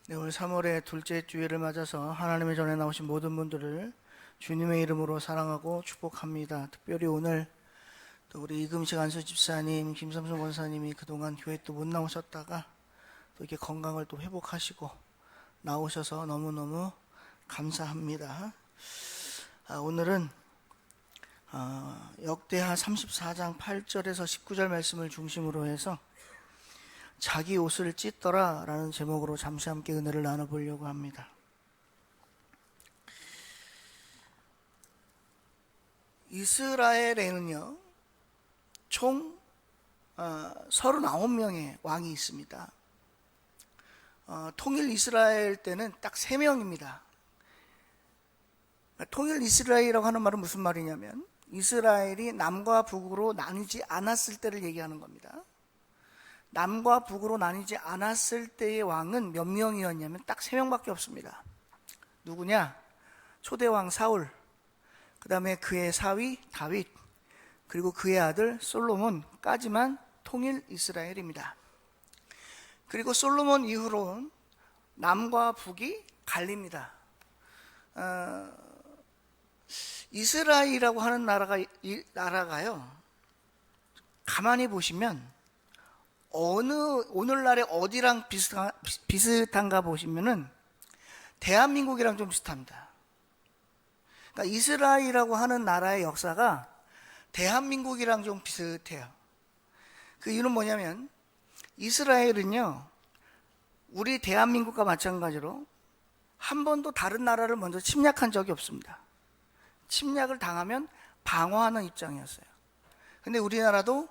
네, 오늘 3월의 둘째 주일을 맞아서 하나님의 전에 나오신 모든 분들을 주님의 이름으로 사랑하고 축복합니다. 특별히 오늘 또 우리 이금식 안수 집사님, 김삼순 권사님이 그동안 교회 또 못 나오셨다가 또 이렇게 건강을 또 회복하시고 나오셔서 너무너무 감사합니다. 오늘은 역대하 34장 8절에서 19절 말씀을 중심으로 해서 자기 옷을 찢더라 라는 제목으로 잠시 함께 은혜를 나눠보려고 합니다. 이스라엘에는요 총 39명의 왕이 있습니다. 통일 이스라엘 때는 딱 3명입니다. 통일 이스라엘이라고 하는 말은 무슨 말이냐면 이스라엘이 남과 북으로 나뉘지 않았을 때를 얘기하는 겁니다. 남과 북으로 나뉘지 않았을 때의 왕은 몇 명이었냐면 딱 3명밖에 없습니다. 누구냐? 초대왕 사울, 그 다음에 그의 사위 다윗, 그리고 그의 아들 솔로몬까지만 통일 이스라엘입니다. 그리고 솔로몬 이후로 남과 북이 갈립니다. 이스라엘이라고 하는 나라가요 가만히 보시면 오늘날의 어디랑 비슷한가 보시면은 대한민국이랑 좀 비슷합니다. 그러니까 이스라엘이라고 하는 나라의 역사가 대한민국이랑 좀 비슷해요. 그 이유는 뭐냐면 이스라엘은요 우리 대한민국과 마찬가지로 한 번도 다른 나라를 먼저 침략한 적이 없습니다. 침략을 당하면 방어하는 입장이었어요. 근데 우리나라도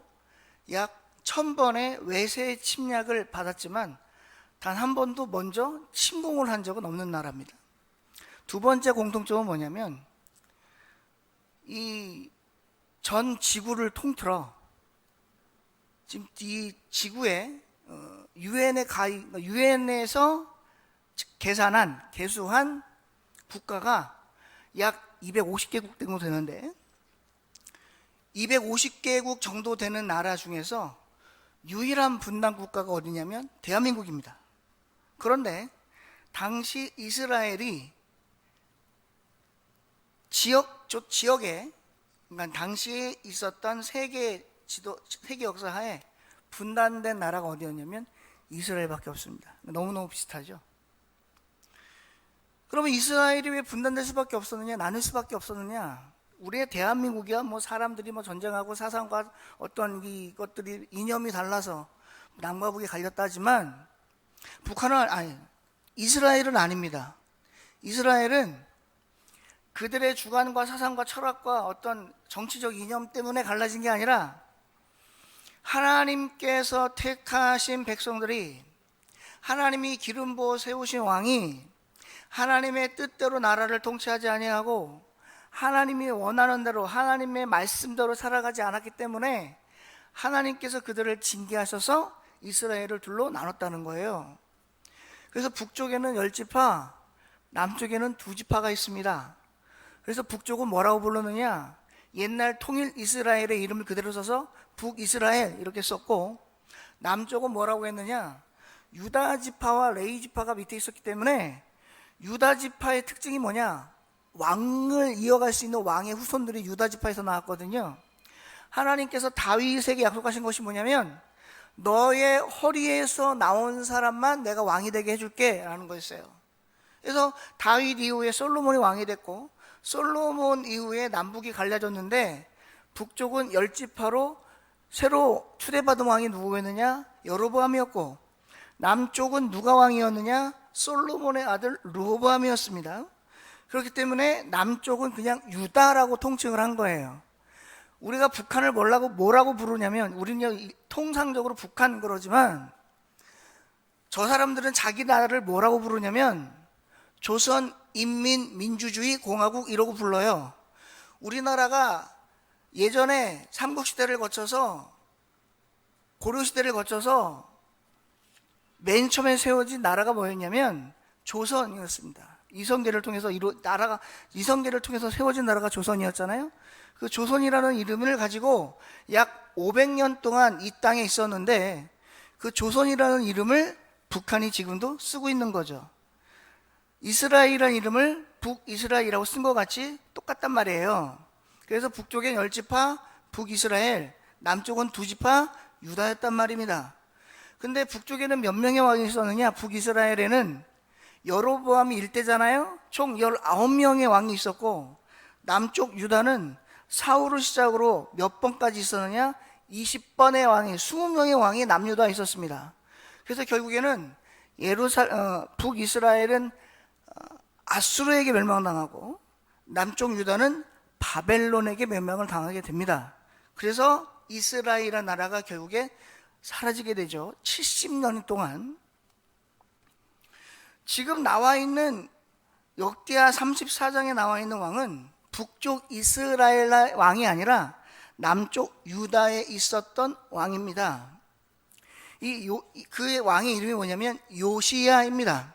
약 1000번의 외세 침략을 받았지만 단 한 번도 먼저 침공을 한 적은 없는 나라입니다. 두 번째 공통점은 뭐냐면 이 전 지구를 통틀어 지금 이 지구에 유엔에서 개수한 국가가 약 250개국 정도 되는데 250개국 정도 되는 나라 중에서 유일한 분단 국가가 어디냐면 대한민국입니다. 그런데 당시 이스라엘이 지역에 그러니까 당시에 있었던 세계 역사하에 분단된 나라가 어디였냐면 이스라엘밖에 없습니다. 너무너무 비슷하죠. 그러면 이스라엘이 왜 분단될 수밖에 없었느냐, 나눌 수밖에 없었느냐? 우리의 대한민국이야 뭐 사람들이 뭐 전쟁하고 사상과 어떤 이것들이 이념이 달라서 남과 북이 갈렸다 하지만 이스라엘은 아닙니다. 이스라엘은 그들의 주관과 사상과 철학과 어떤 정치적 이념 때문에 갈라진 게 아니라 하나님께서 택하신 백성들이 하나님이 기름 부어 세우신 왕이 하나님의 뜻대로 나라를 통치하지 아니하고 하나님이 원하는 대로 하나님의 말씀대로 살아가지 않았기 때문에 하나님께서 그들을 징계하셔서 이스라엘을 둘로 나눴다는 거예요. 그래서 북쪽에는 10지파, 남쪽에는 2지파가 있습니다. 그래서 북쪽은 뭐라고 부르느냐, 옛날 통일 이스라엘의 이름을 그대로 써서 북이스라엘 이렇게 썼고, 남쪽은 뭐라고 했느냐, 유다지파와 레위지파가 밑에 있었기 때문에 유다지파의 특징이 뭐냐, 왕을 이어갈 수 있는 왕의 후손들이 유다지파에서 나왔거든요. 하나님께서 다윗에게 약속하신 것이 뭐냐면 너의 허리에서 나온 사람만 내가 왕이 되게 해줄게 라는 거였어요. 그래서 다윗 이후에 솔로몬이 왕이 됐고 솔로몬 이후에 남북이 갈라졌는데 북쪽은 10지파로 새로 추대받은 왕이 누구였느냐, 여로보암이었고 남쪽은 누가 왕이었느냐, 솔로몬의 아들 르호보암이었습니다. 그렇기 때문에 남쪽은 그냥 유다라고 통칭을 한 거예요. 우리가 북한을 뭐라고 부르냐면 우리는 통상적으로 북한 그러지만 저 사람들은 자기 나라를 뭐라고 부르냐면 조선인민민주주의 공화국 이러고 불러요. 우리나라가 예전에 삼국시대를 거쳐서 고려시대를 거쳐서 맨 처음에 세워진 나라가 뭐였냐면 조선이었습니다. 이성계를 통해서 세워진 나라가 조선이었잖아요. 그 조선이라는 이름을 가지고 약 500년 동안 이 땅에 있었는데 그 조선이라는 이름을 북한이 지금도 쓰고 있는 거죠. 이스라엘이라는 이름을 북이스라엘이라고 쓴 것 같이 똑같단 말이에요. 그래서 북쪽엔 10지파 북이스라엘, 남쪽은 2지파 유다였단 말입니다. 근데 북쪽에는 몇 명의 왕이 있었느냐? 북이스라엘에는 여로보암이 일대잖아요. 총 19명의 왕이 있었고, 남쪽 유다는 사울을 시작으로 몇 번까지 있었느냐? 20번의 왕이, 20명의 왕이 남유다에 있었습니다. 그래서 결국에는 북이스라엘은 아수르에게 멸망당하고, 남쪽 유다는 바벨론에게 멸망을 당하게 됩니다. 그래서 이스라엘이라는 나라가 결국에 사라지게 되죠. 70년 동안. 지금 나와 있는 역대하 34장에 나와 있는 왕은 북쪽 이스라엘 왕이 아니라 남쪽 유다에 있었던 왕입니다. 그의 왕의 이름이 뭐냐면 요시야입니다.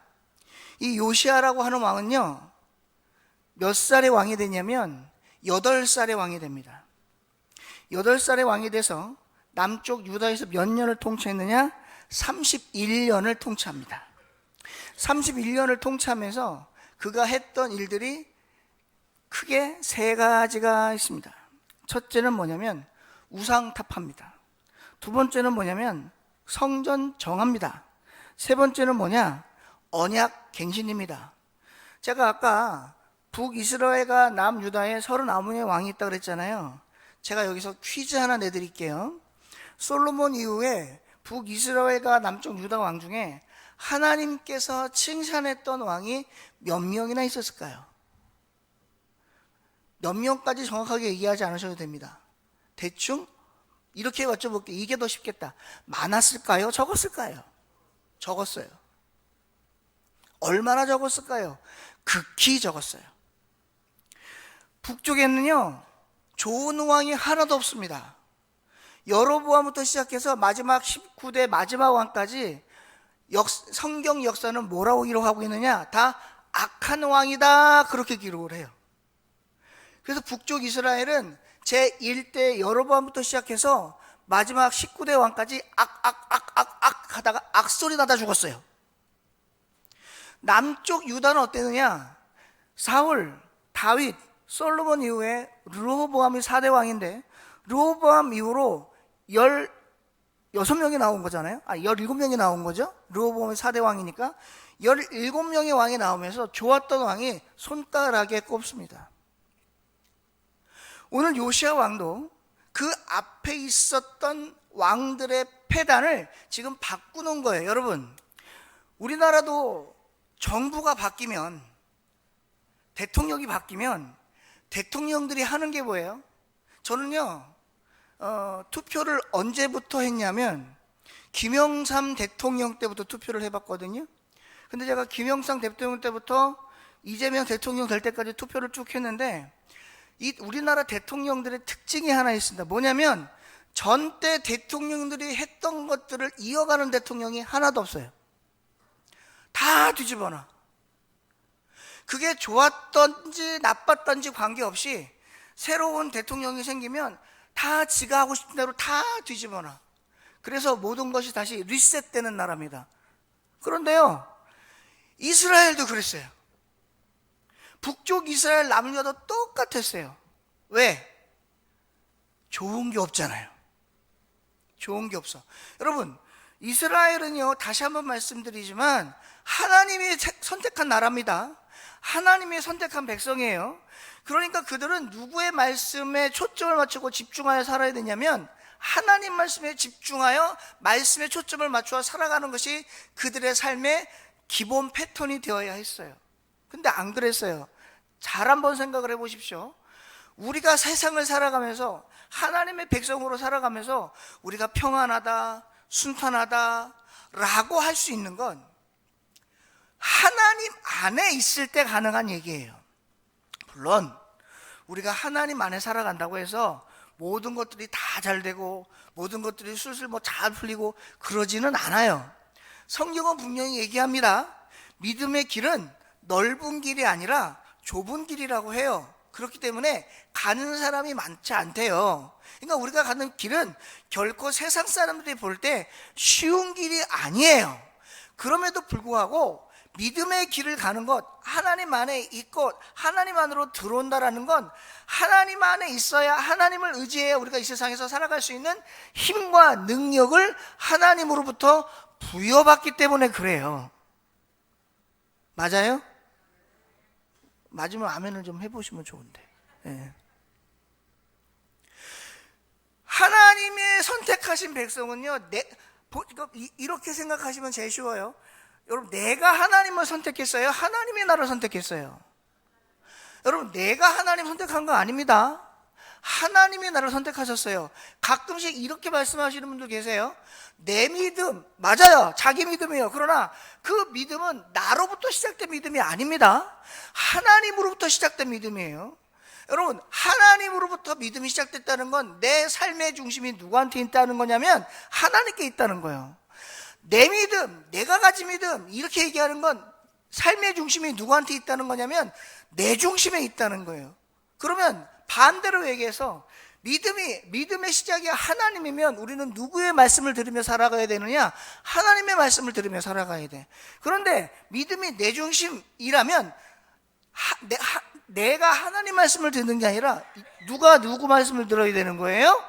이 요시야라고 하는 왕은요, 몇 살의 왕이 되냐면 8살의 왕이 됩니다. 8살의 왕이 돼서 남쪽 유다에서 몇 년을 통치했느냐? 31년을 통치합니다. 31년을 통치하면서 그가 했던 일들이 크게 3가지가 있습니다. 첫째는 뭐냐면 우상탑합니다. 두 번째는 뭐냐면 성전 정합니다. 세 번째는 뭐냐? 언약 갱신입니다. 제가 아까 북이스라엘과 남유다에 39명의 왕이 있다고 그랬잖아요. 제가 여기서 퀴즈 하나 내드릴게요. 솔로몬 이후에 북이스라엘과 남쪽 유다 왕 중에 하나님께서 칭찬했던 왕이 몇 명이나 있었을까요? 몇 명까지 정확하게 얘기하지 않으셔도 됩니다. 대충 이렇게 여쭤볼게요. 이게 더 쉽겠다. 많았을까요? 적었을까요? 적었어요. 얼마나 적었을까요? 극히 적었어요. 북쪽에는요, 좋은 왕이 하나도 없습니다. 여로보암부터 시작해서 마지막 19대 마지막 왕까지 성경 역사는 뭐라고 기록하고 있느냐? 다 악한 왕이다, 그렇게 기록을 해요. 그래서 북쪽 이스라엘은 제1대 여로보암부터 시작해서 마지막 19대 왕까지 악 하다가 악소리 나다 죽었어요. 남쪽 유다는 어땠느냐? 사울, 다윗, 솔로몬 이후에 르호보암이 4대 왕인데, 르호보암 이후로 16명이 나온 거잖아요. 17명이 나온 거죠. 르호보암이 4대 왕이니까 17명의 왕이 나오면서 좋았던 왕이 손가락에 꼽습니다. 오늘 요시야 왕도 그 앞에 있었던 왕들의 패단을 지금 바꾸는 거예요. 여러분, 우리나라도 정부가 바뀌면, 대통령이 바뀌면 대통령들이 하는 게 뭐예요? 저는요, 투표를 언제부터 했냐면 김영삼 대통령 때부터 투표를 해봤거든요. 근데 제가 김영삼 대통령 때부터 이재명 대통령 될 때까지 투표를 쭉 했는데, 이 우리나라 대통령들의 특징이 하나 있습니다. 뭐냐면 전때 대통령들이 했던 것들을 이어가는 대통령이 하나도 없어요. 다 뒤집어놔. 그게 좋았던지 나빴던지 관계없이 새로운 대통령이 생기면 다 지가 하고 싶은 대로 다 뒤집어놔. 그래서 모든 것이 다시 리셋되는 나라입니다. 그런데요, 이스라엘도 그랬어요. 북쪽 이스라엘 남유다도 똑같았어요. 왜? 좋은 게 없잖아요. 좋은 게 없어. 여러분, 이스라엘은요, 다시 한번 말씀드리지만 하나님이 선택한 나라입니다. 하나님이 선택한 백성이에요. 그러니까 그들은 누구의 말씀에 초점을 맞추고 집중하여 살아야 되냐면 하나님 말씀에 집중하여 말씀에 초점을 맞추어 살아가는 것이 그들의 삶의 기본 패턴이 되어야 했어요. 근데 안 그랬어요. 잘 한번 생각을 해보십시오. 우리가 세상을 살아가면서 하나님의 백성으로 살아가면서 우리가 평안하다, 순탄하다 라고 할 수 있는 건 하나님 안에 있을 때 가능한 얘기예요. 물론 우리가 하나님 안에 살아간다고 해서 모든 것들이 다 잘 되고 모든 것들이 술술 잘 풀리고 그러지는 않아요. 성경은 분명히 얘기합니다. 믿음의 길은 넓은 길이 아니라 좁은 길이라고 해요. 그렇기 때문에 가는 사람이 많지 않대요. 그러니까 우리가 가는 길은 결코 세상 사람들이 볼 때 쉬운 길이 아니에요. 그럼에도 불구하고 믿음의 길을 가는 것, 하나님 안에 있고 하나님 안으로 들어온다라는 건 하나님 안에 있어야, 하나님을 의지해야 우리가 이 세상에서 살아갈 수 있는 힘과 능력을 하나님으로부터 부여받기 때문에 그래요. 맞아요? 맞으면 아멘을 좀 해보시면 좋은데. 네. 하나님의 선택하신 백성은요, 이렇게 생각하시면 제일 쉬워요. 여러분, 내가 하나님을 선택했어요? 하나님이 나를 선택했어요? 여러분, 내가 하나님 선택한 거 아닙니다. 하나님이 나를 선택하셨어요. 가끔씩 이렇게 말씀하시는 분들 계세요. 내 믿음, 맞아요. 자기 믿음이에요. 그러나 그 믿음은 나로부터 시작된 믿음이 아닙니다. 하나님으로부터 시작된 믿음이에요. 여러분, 하나님으로부터 믿음이 시작됐다는 건 내 삶의 중심이 누구한테 있다는 거냐면 하나님께 있다는 거예요. 내 믿음, 내가 가진 믿음, 이렇게 얘기하는 건 삶의 중심이 누구한테 있다는 거냐면 내 중심에 있다는 거예요. 그러면 반대로 얘기해서 믿음의 시작이 하나님이면 우리는 누구의 말씀을 들으며 살아가야 되느냐? 하나님의 말씀을 들으며 살아가야 돼. 그런데 믿음이 내 중심이라면 내가 하나님 말씀을 듣는 게 아니라 누가 누구 말씀을 들어야 되는 거예요?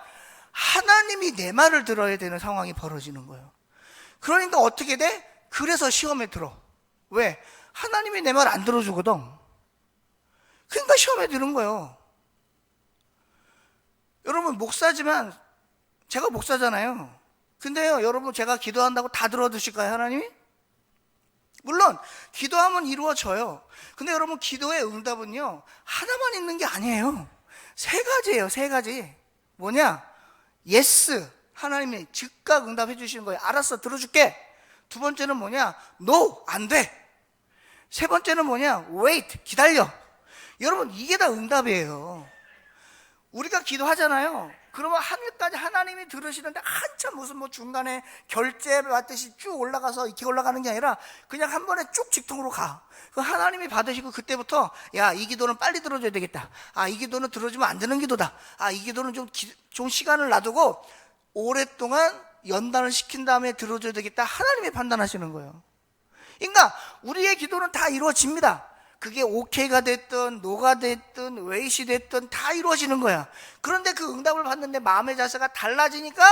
하나님이 내 말을 들어야 되는 상황이 벌어지는 거예요. 그러니까 어떻게 돼? 그래서 시험에 들어. 왜? 하나님이 내 말 안 들어주거든. 그러니까 시험에 드는 거예요. 여러분, 목사지만 제가 목사잖아요. 근데요, 여러분, 제가 기도한다고 다 들어주실까요, 하나님이? 물론 기도하면 이루어져요. 근데 여러분, 기도의 응답은요 하나만 있는 게 아니에요. 세 가지예요. 세 가지. 뭐냐? 예스, 하나님이 즉각 응답해 주시는 거예요. 알았어, 들어줄게. 두 번째는 뭐냐? 노, 안 돼. 세 번째는 뭐냐? wait, 기다려. 여러분, 이게 다 응답이에요. 우리가 기도하잖아요. 그러면 하늘까지 하나님이 들으시는데 한참 무슨 중간에 결제 받듯이 쭉 올라가서 이렇게 올라가는 게 아니라 그냥 한 번에 쭉 직통으로 가. 그 하나님이 받으시고 그때부터 야, 이 기도는 빨리 들어줘야 되겠다. 아, 이 기도는 들어주면 안 되는 기도다. 아, 이 기도는 좀 시간을 놔두고 오랫동안 연단을 시킨 다음에 들어줘야 되겠다. 하나님이 판단하시는 거예요. 그러니까 우리의 기도는 다 이루어집니다. 그게 오케이가 됐든 노가 됐든 웨이시 됐든 다 이루어지는 거야. 그런데 그 응답을 받는데 마음의 자세가 달라지니까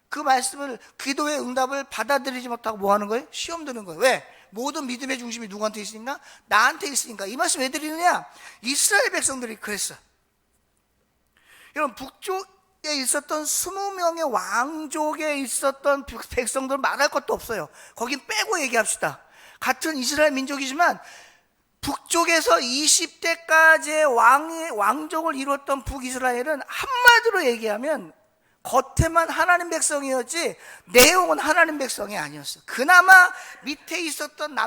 그 말씀을, 기도의 응답을 받아들이지 못하고 뭐 하는 거예요? 시험 드는 거예요. 왜? 모든 믿음의 중심이 누구한테 있으니까? 나한테 있으니까. 이 말씀 왜 드리느냐? 이스라엘 백성들이 그랬어. 여러분, 북쪽에 있었던 20명의 왕족에 있었던 백성들 말할 것도 없어요. 거긴 빼고 얘기합시다. 같은 이스라엘 민족이지만 북쪽에서 20대까지의 왕족을 이뤘던 북이스라엘은 한마디로 얘기하면 겉에만 하나님 백성이었지 내용은 하나님 백성이 아니었어. 그나마 밑에 있었던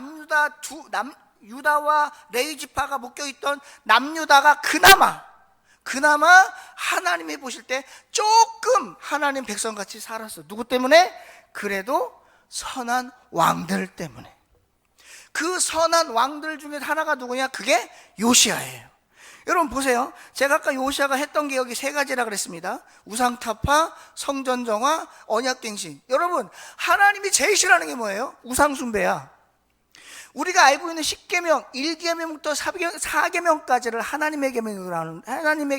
유다와 레위 지파가 묶여있던 남유다가 그나마 하나님이 보실 때 조금 하나님 백성같이 살았어. 누구 때문에? 그래도 선한 왕들 때문에. 그 선한 왕들 중에 하나가 누구냐? 그게 요시야예요. 여러분 보세요. 제가 아까 요시야가 했던 게 여기 세 가지라 그랬습니다. 우상타파, 성전정화, 언약갱신. 여러분, 하나님이 제일 싫어하는 게 뭐예요? 우상숭배야. 우리가 알고 있는 10계명, 1계명부터 4계명까지를 하나님의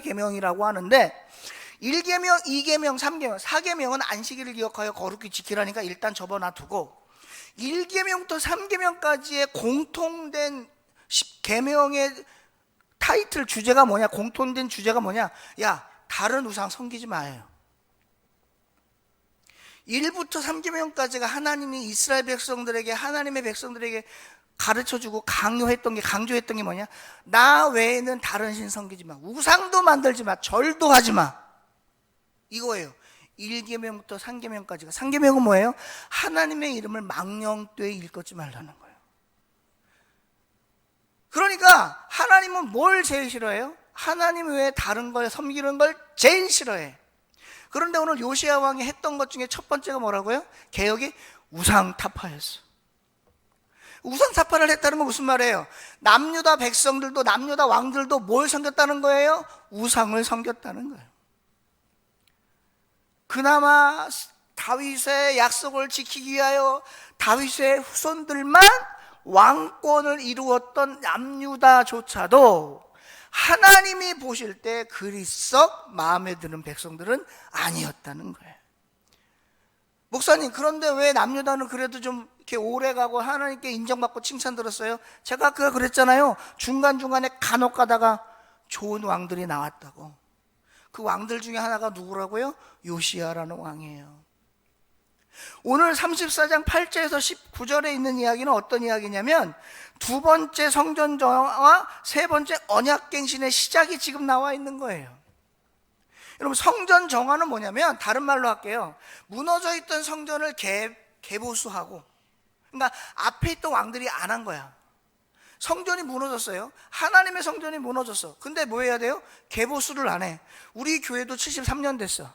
계명이라고 하는데 1계명, 2계명, 3계명, 4계명은 안식일을 기억하여 거룩히 지키라니까 일단 접어놔두고 1계명부터 3계명까지의 공통된 계명의 타이틀 주제가 뭐냐? 공통된 주제가 뭐냐? 야, 다른 우상 섬기지 마요. 1부터 3계명까지가 하나님이 이스라엘 백성들에게, 하나님의 백성들에게 가르쳐주고 강조했던 게 뭐냐? 나 외에는 다른 신 섬기지 마. 우상도 만들지 마. 절도 하지 마. 이거예요. 1계명부터 3계명까지가. 3계명은 뭐예요? 하나님의 이름을 망령되이 일컫지 말라는 거예요. 그러니까 하나님은 뭘 제일 싫어해요? 하나님 외에 다른 걸 섬기는 걸 제일 싫어해. 그런데 오늘 요시야 왕이 했던 것 중에 첫 번째가 뭐라고요? 개혁이 우상타파였어. 우상타파를 했다는 건 무슨 말이에요? 남유다 백성들도, 남유다 왕들도 뭘 섬겼다는 거예요? 우상을 섬겼다는 거예요. 그나마 다윗의 약속을 지키기 위하여 다윗의 후손들만 왕권을 이루었던 남유다조차도 하나님이 보실 때 그리 썩 마음에 드는 백성들은 아니었다는 거예요. 목사님, 그런데 왜 남유다는 그래도 좀 이렇게 오래 가고 하나님께 인정받고 칭찬 들었어요? 제가 아까 그랬잖아요. 중간중간에 간혹 가다가 좋은 왕들이 나왔다고. 그 왕들 중에 하나가 누구라고요? 요시야라는 왕이에요. 오늘 34장 8절에서 19절에 있는 이야기는 어떤 이야기냐면 두 번째 성전 정화와 세 번째 언약갱신의 시작이 지금 나와 있는 거예요. 여러분, 성전 정화는 뭐냐면, 다른 말로 할게요. 무너져 있던 성전을 개보수하고, 그러니까 앞에 있던 왕들이 안 한 거야. 성전이 무너졌어요. 하나님의 성전이 무너졌어. 근데 뭐 해야 돼요? 개보수를 안 해. 우리 교회도 73년 됐어.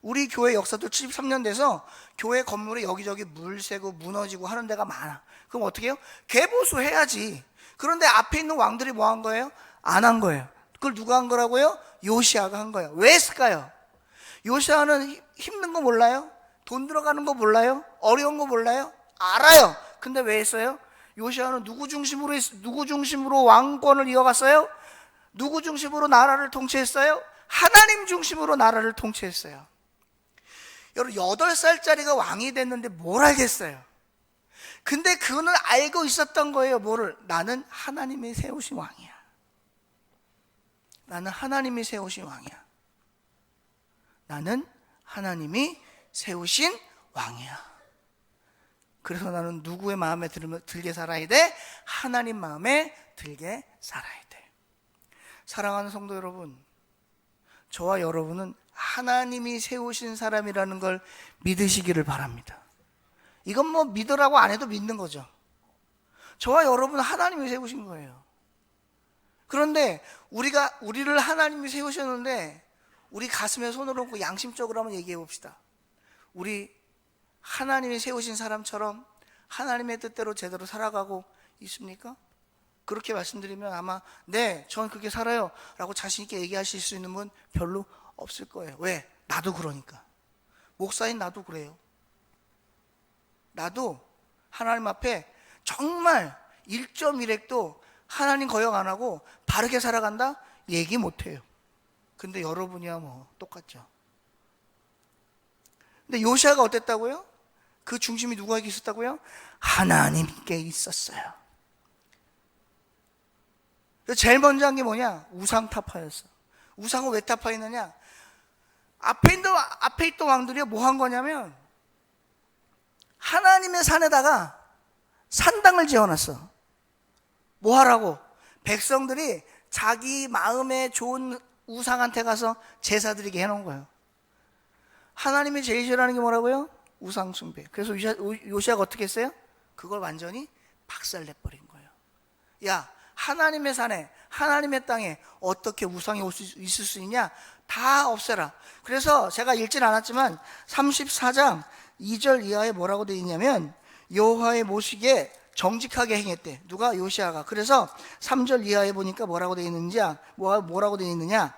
우리 교회 역사도 73년 돼서 교회 건물에 여기저기 물 새고 무너지고 하는 데가 많아. 그럼 어떻게 해요? 개보수 해야지. 그런데 앞에 있는 왕들이 뭐 한 거예요? 안 한 거예요. 그걸 누가 한 거라고요? 요시야가 한 거예요. 왜 했을까요? 요시야는 힘든 거 몰라요? 돈 들어가는 거 몰라요? 어려운 거 몰라요? 알아요. 근데 왜 했어요? 요시야는 누구 중심으로 왕권을 이어갔어요? 누구 중심으로 나라를 통치했어요? 하나님 중심으로 나라를 통치했어요. 여러분, 8살짜리가 왕이 됐는데 뭘 알겠어요? 근데 그거는 알고 있었던 거예요. 뭐를? 나는 하나님이 세우신 왕이야. 나는 하나님이 세우신 왕이야. 나는 하나님이 세우신 왕이야. 그래서 나는 누구의 마음에 들게 살아야 돼? 하나님 마음에 들게 살아야 돼. 사랑하는 성도 여러분, 저와 여러분은 하나님이 세우신 사람이라는 걸 믿으시기를 바랍니다. 이건 뭐 믿으라고 안 해도 믿는 거죠. 저와 여러분은 하나님이 세우신 거예요. 그런데 우리를 하나님이 세우셨는데 우리 가슴에 손을 얹고 양심적으로 한번 얘기해 봅시다. 우리 하나님이 세우신 사람처럼 하나님의 뜻대로 제대로 살아가고 있습니까? 그렇게 말씀드리면 아마 네, 전 그렇게 살아요 라고 자신 있게 얘기하실 수 있는 분 별로 없을 거예요. 왜? 나도 그러니까. 목사인 나도 그래요. 나도 하나님 앞에 정말 1.1핵도 하나님 거역 안 하고 바르게 살아간다? 얘기 못 해요. 근데 여러분이야 뭐 똑같죠. 근데 요시야가 어땠다고요? 그 중심이 누구에게 있었다고요? 하나님께 있었어요. 제일 먼저 한 게 뭐냐? 우상 타파였어. 우상은 왜 타파했느냐? 앞에 있던 왕들이 뭐 한 거냐면 하나님의 산에다가 산당을 지어놨어. 뭐 하라고? 백성들이 자기 마음에 좋은 우상한테 가서 제사 드리게 해놓은 거예요. 하나님이 제일 싫어하는 게 뭐라고요? 우상 숭배. 그래서 요시야가 어떻게 했어요? 그걸 완전히 박살내버린 거예요. 야, 하나님의 산에, 하나님의 땅에 어떻게 우상이 있을 수 있냐? 다 없애라. 그래서 제가 읽진 않았지만 34장 2절 이하에 뭐라고 되어 있냐면 여호와의 모시기에 정직하게 행했대. 누가? 요시야가. 그래서 3절 이하에 보니까 뭐라고 되어 있는지, 뭐라고 되어 있느냐?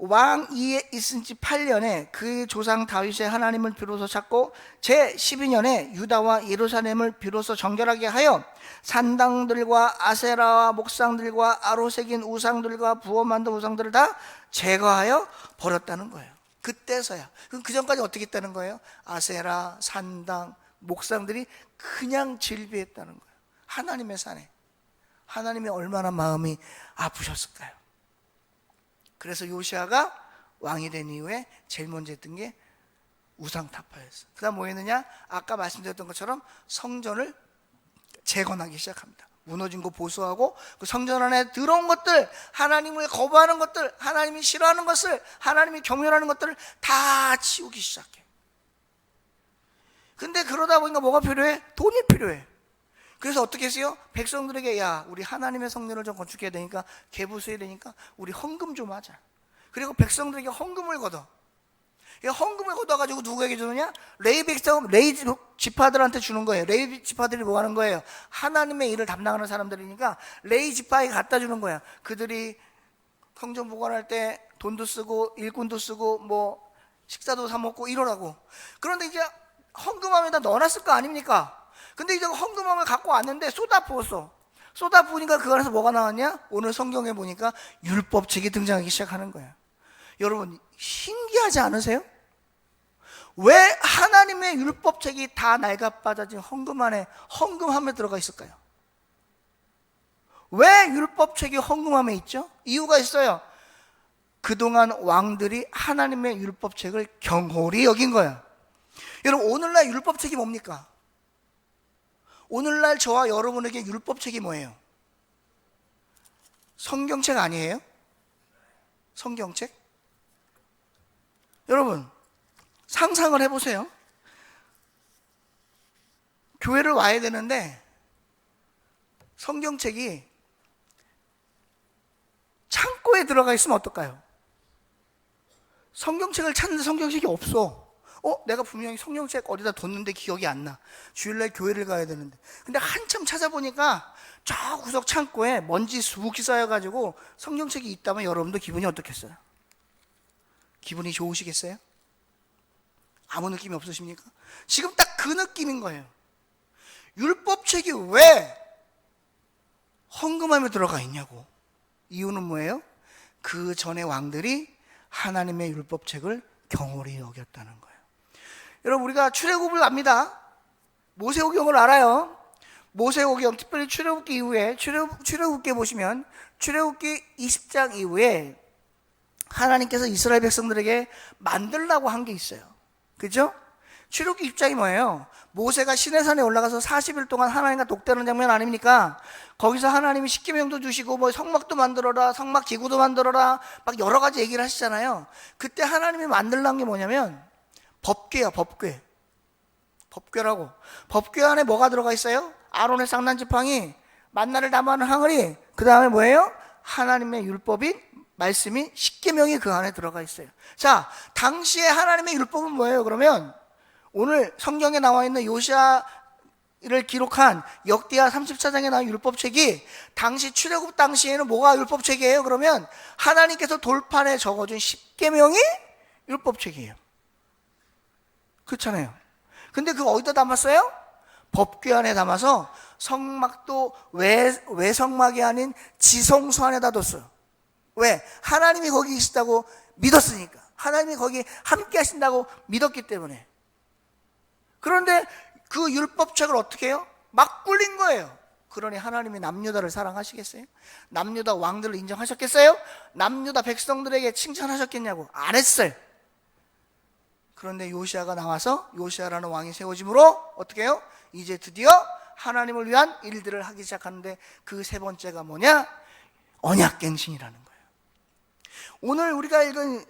왕위에 있은 지 8년에 그 조상 다윗의 하나님을 비로소 찾고 제 12년에 유다와 예루살렘을 비로소 정결하게 하여 산당들과 아세라와 목상들과 아로 새긴 우상들과 부어 만든 우상들을 다 제거하여 버렸다는 거예요. 그때서야. 그 전까지 어떻게 했다는 거예요? 아세라, 산당, 목상들이 그냥 질비했다는 거예요. 하나님의 산에. 하나님이 얼마나 마음이 아프셨을까요? 그래서 요시야가 왕이 된 이후에 제일 먼저 했던 게 우상 타파였어. 그 다음 뭐 했느냐? 아까 말씀드렸던 것처럼 성전을 재건하기 시작합니다. 무너진 거 보수하고 그 성전 안에 들어온 것들, 하나님을 거부하는 것들, 하나님이 싫어하는 것을, 하나님이 경멸하는 것들을 다 치우기 시작해. 근데 그러다 보니까 뭐가 필요해? 돈이 필요해. 그래서 어떻게 했어요? 백성들에게 야, 우리 하나님의 성전을 좀 건축해야 되니까, 개보수해야 되니까 우리 헌금 좀 하자. 그리고 백성들에게 헌금을 걷어. 헌금을 걷어가지고 누구에게 주느냐? 레위 지파들한테 주는 거예요. 레위 지파들이 뭐 하는 거예요? 하나님의 일을 담당하는 사람들이니까 레위 지파에 갖다 주는 거야. 그들이 성전 보관할 때 돈도 쓰고 일꾼도 쓰고 뭐 식사도 사 먹고 이러라고. 그런데 이제 헌금함에다 넣어놨을 거 아닙니까? 근데 이제 헌금함을 갖고 왔는데 쏟아 부었어. 쏟아 부으니까 그 안에서 뭐가 나왔냐? 오늘 성경에 보니까 율법책이 등장하기 시작하는 거야. 여러분, 신기하지 않으세요? 왜 하나님의 율법책이 다 낡아빠진 헌금함에 들어가 있을까요? 왜 율법책이 헌금함에 있죠? 이유가 있어요. 그동안 왕들이 하나님의 율법책을 경홀히 여긴 거야. 여러분, 오늘날 율법책이 뭡니까? 오늘날 저와 여러분에게 율법책이 뭐예요? 성경책 아니에요? 성경책? 여러분, 상상을 해보세요. 교회를 와야 되는데 성경책이 창고에 들어가 있으면 어떨까요? 성경책을 찾는데 성경책이 없어. 내가 분명히 성경책 어디다 뒀는데 기억이 안 나. 주일날 교회를 가야 되는데. 근데 한참 찾아보니까 저 구석 창고에 먼지 수북히 쌓여가지고 성경책이 있다면 여러분도 기분이 어떻겠어요? 기분이 좋으시겠어요? 아무 느낌이 없으십니까? 지금 딱 그 느낌인 거예요. 율법책이 왜 헌금함에 들어가 있냐고. 이유는 뭐예요? 그 전에 왕들이 하나님의 율법책을 경홀히 여겼다는 거예요. 여러분, 우리가 출애굽을 압니다. 모세오경을 알아요. 모세오경, 특별히 출애굽기 이후에 출애굽기에 보시면 출애굽기 20장 이후에 하나님께서 이스라엘 백성들에게 만들라고 한 게 있어요. 그죠? 출애굽기 20장이 뭐예요? 모세가 시내산에 올라가서 40일 동안 하나님과 독대하는 장면 아닙니까? 거기서 하나님이 십계명도 주시고 성막도 만들어라, 성막 기구도 만들어라, 막 여러 가지 얘기를 하시잖아요. 그때 하나님이 만들란 게 뭐냐면 법궤야, 법궤. 법궤라고. 법궤 안에 뭐가 들어가 있어요? 아론의 쌍난 지팡이, 만나를 담아는 항아리, 그 다음에 뭐예요? 하나님의 율법인 말씀인 십계명이 그 안에 들어가 있어요. 자, 당시에 하나님의 율법은 뭐예요? 그러면 오늘 성경에 나와 있는 요시아를 기록한 역대하 34장에 나온 율법책이 당시 출애굽 당시에는 뭐가 율법책이에요? 그러면 하나님께서 돌판에 적어준 십계명이 율법책이에요. 그렇잖아요. 근데 그거 어디다 담았어요? 법궤 안에 담아서 성막도 외성막이 아닌 지성소 안에다 뒀어요. 왜? 하나님이 거기 계시다고 믿었으니까. 하나님이 거기 함께 하신다고 믿었기 때문에. 그런데 그 율법책을 어떻게 해요? 막 굴린 거예요. 그러니 하나님이 남유다를 사랑하시겠어요? 남유다 왕들을 인정하셨겠어요? 남유다 백성들에게 칭찬하셨겠냐고? 안 했어요. 그런데 요시아가 나와서 요시아라는 왕이 세워짐으로 어떻게 해요? 이제 드디어 하나님을 위한 일들을 하기 시작하는데 그 세 번째가 뭐냐? 언약갱신이라는 거예요. 오늘 우리가 읽은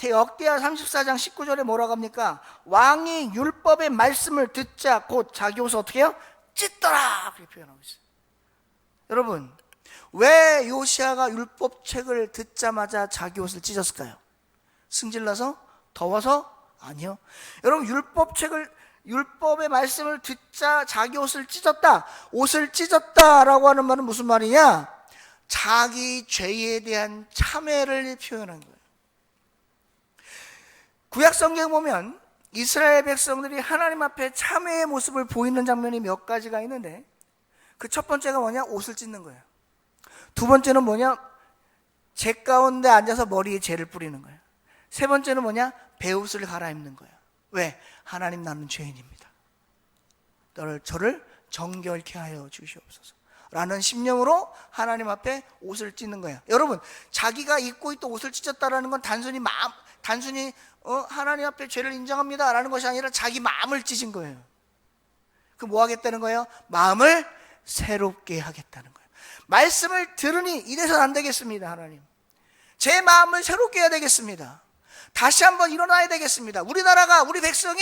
역대하 34장 19절에 뭐라고 합니까? 왕이 율법의 말씀을 듣자 곧 자기 옷을 어떻게 해요? 찢더라, 그렇게 표현하고 있어요. 여러분, 왜 요시아가 율법책을 듣자마자 자기 옷을 찢었을까요? 승질나서? 더워서? 아니요. 여러분, 율법의 말씀을 듣자 자기 옷을 찢었다. 옷을 찢었다라고 하는 말은 무슨 말이냐? 자기 죄에 대한 참회를 표현한 거예요. 구약 성경 보면 이스라엘 백성들이 하나님 앞에 참회의 모습을 보이는 장면이 몇 가지가 있는데 그 첫 번째가 뭐냐? 옷을 찢는 거예요. 두 번째는 뭐냐? 재 가운데 앉아서 머리에 재를 뿌리는 거예요. 세 번째는 뭐냐? 베옷을 갈아입는 거예요. 왜? 하나님, 나는 죄인입니다. 저를 정결케 하여 주시옵소서 라는 심령으로 하나님 앞에 옷을 찢는 거예요. 여러분, 자기가 입고 있던 옷을 찢었다라는 건 단순히 하나님 앞에 죄를 인정합니다 라는 것이 아니라 자기 마음을 찢은 거예요. 그 뭐 하겠다는 거예요? 마음을 새롭게 하겠다는 거예요. 말씀을 들으니 이래서는 안 되겠습니다. 하나님, 제 마음을 새롭게 해야 되겠습니다. 다시 한번 일어나야 되겠습니다. 우리나라가, 우리 백성이,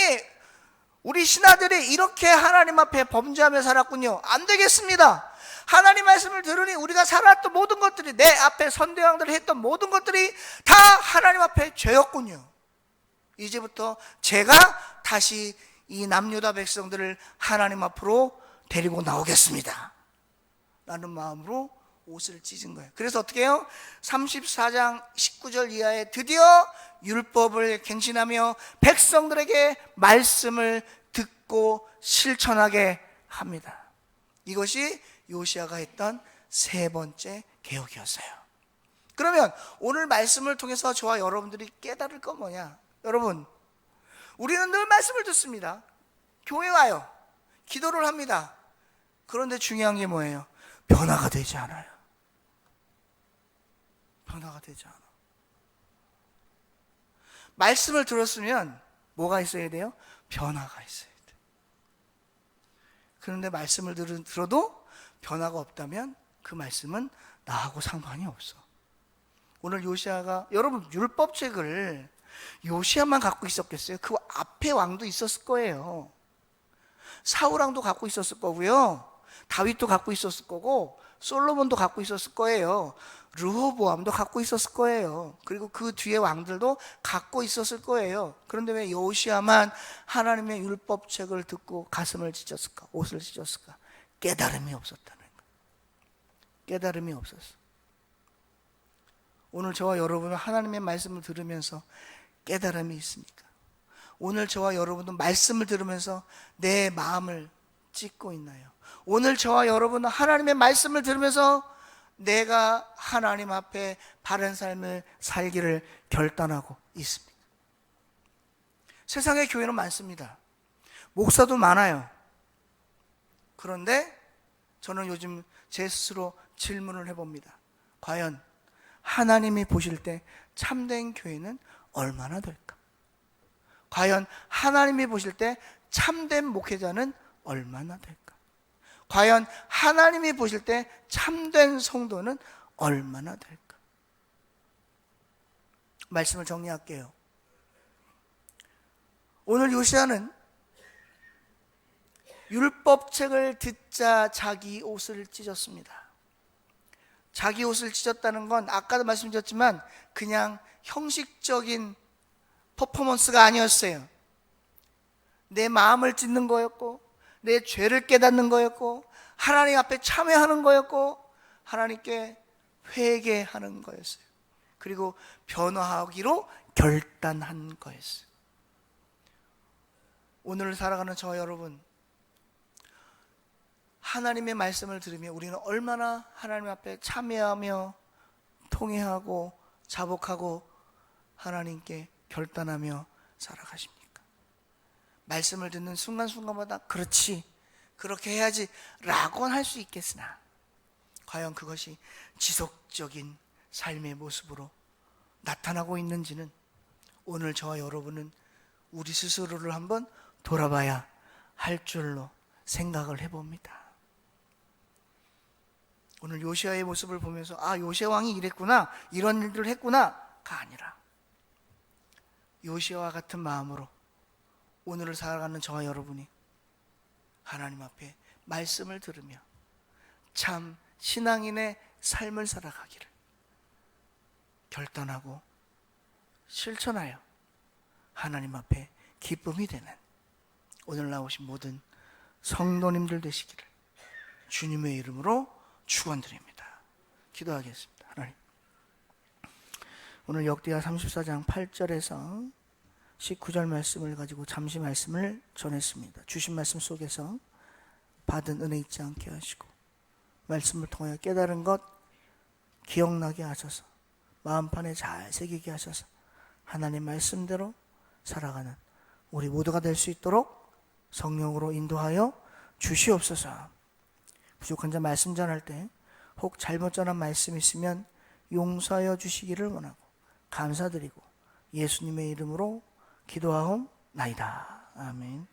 우리 신하들이 이렇게 하나님 앞에 범죄하며 살았군요. 안 되겠습니다. 하나님 말씀을 들으니 우리가 살았던 모든 것들이, 내 앞에 선대왕들이 했던 모든 것들이 다 하나님 앞에 죄였군요. 이제부터 제가 다시 이 남유다 백성들을 하나님 앞으로 데리고 나오겠습니다 라는 마음으로 옷을 찢은 거예요. 그래서 어떻게 해요? 34장 19절 이하에 드디어 율법을 갱신하며 백성들에게 말씀을 듣고 실천하게 합니다. 이것이 요시야가 했던 세 번째 개혁이었어요. 그러면 오늘 말씀을 통해서 저와 여러분들이 깨달을 건 뭐냐? 여러분, 우리는 늘 말씀을 듣습니다. 교회 와요. 기도를 합니다. 그런데 중요한 게 뭐예요? 변화가 되지 않아요. 변화가 되지 않아. 말씀을 들었으면 뭐가 있어야 돼요? 변화가 있어야 돼요. 그런데 말씀을 들어도 변화가 없다면 그 말씀은 나하고 상관이 없어. 오늘 요시야가, 여러분, 율법책을 요시야만 갖고 있었겠어요? 그 앞에 왕도 있었을 거예요. 사울왕도 갖고 있었을 거고요, 다윗도 갖고 있었을 거고, 솔로몬도 갖고 있었을 거예요. 르호보암도 갖고 있었을 거예요. 그리고 그 뒤에 왕들도 갖고 있었을 거예요. 그런데 왜 요시야만 하나님의 율법책을 듣고 가슴을 찢었을까? 옷을 찢었을까? 깨달음이 없었다는 거예요. 깨달음이 없었어. 오늘 저와 여러분은 하나님의 말씀을 들으면서 깨달음이 있습니까? 오늘 저와 여러분은 말씀을 들으면서 내 마음을 찢고 있나요? 오늘 저와 여러분은 하나님의 말씀을 들으면서 내가 하나님 앞에 바른 삶을 살기를 결단하고 있습니다. 세상에 교회는 많습니다. 목사도 많아요. 그런데 저는 요즘 제 스스로 질문을 해봅니다. 과연 하나님이 보실 때 참된 교회는 얼마나 될까? 과연 하나님이 보실 때 참된 목회자는 얼마나 될까? 과연 하나님이 보실 때 참된 성도는 얼마나 될까? 말씀을 정리할게요. 오늘 요시야는 율법책을 듣자 자기 옷을 찢었습니다. 자기 옷을 찢었다는 건 아까도 말씀드렸지만 그냥 형식적인 퍼포먼스가 아니었어요. 내 마음을 찢는 거였고, 내 죄를 깨닫는 거였고, 하나님 앞에 참회하는 거였고, 하나님께 회개하는 거였어요. 그리고 변화하기로 결단한 거였어요. 오늘 살아가는 저 여러분, 하나님의 말씀을 들으며 우리는 얼마나 하나님 앞에 참회하며 통회하고 자복하고 하나님께 결단하며 살아가십니까? 말씀을 듣는 순간순간마다 그렇지, 그렇게 해야지 라고는 할 수 있겠으나 과연 그것이 지속적인 삶의 모습으로 나타나고 있는지는 오늘 저와 여러분은 우리 스스로를 한번 돌아봐야 할 줄로 생각을 해봅니다. 오늘 요시야의 모습을 보면서 아, 요시야 왕이 이랬구나, 이런 일들을 했구나가 아니라 요시야와 같은 마음으로 오늘을 살아가는 저와 여러분이 하나님 앞에 말씀을 들으며 참 신앙인의 삶을 살아가기를 결단하고 실천하여 하나님 앞에 기쁨이 되는 오늘 나오신 모든 성도님들 되시기를 주님의 이름으로 축원드립니다. 기도하겠습니다. 하나님, 오늘 역대하 34장 8절에서 19절 말씀을 가지고 잠시 말씀을 전했습니다. 주신 말씀 속에서 받은 은혜 잊지 않게 하시고 말씀을 통하여 깨달은 것 기억나게 하셔서 마음판에 잘 새기게 하셔서 하나님 말씀대로 살아가는 우리 모두가 될 수 있도록 성령으로 인도하여 주시옵소서. 부족한 자 말씀 전할 때 혹 잘못 전한 말씀 있으면 용서하여 주시기를 원하고 감사드리고 예수님의 이름으로 기도하옵나이다. 아멘.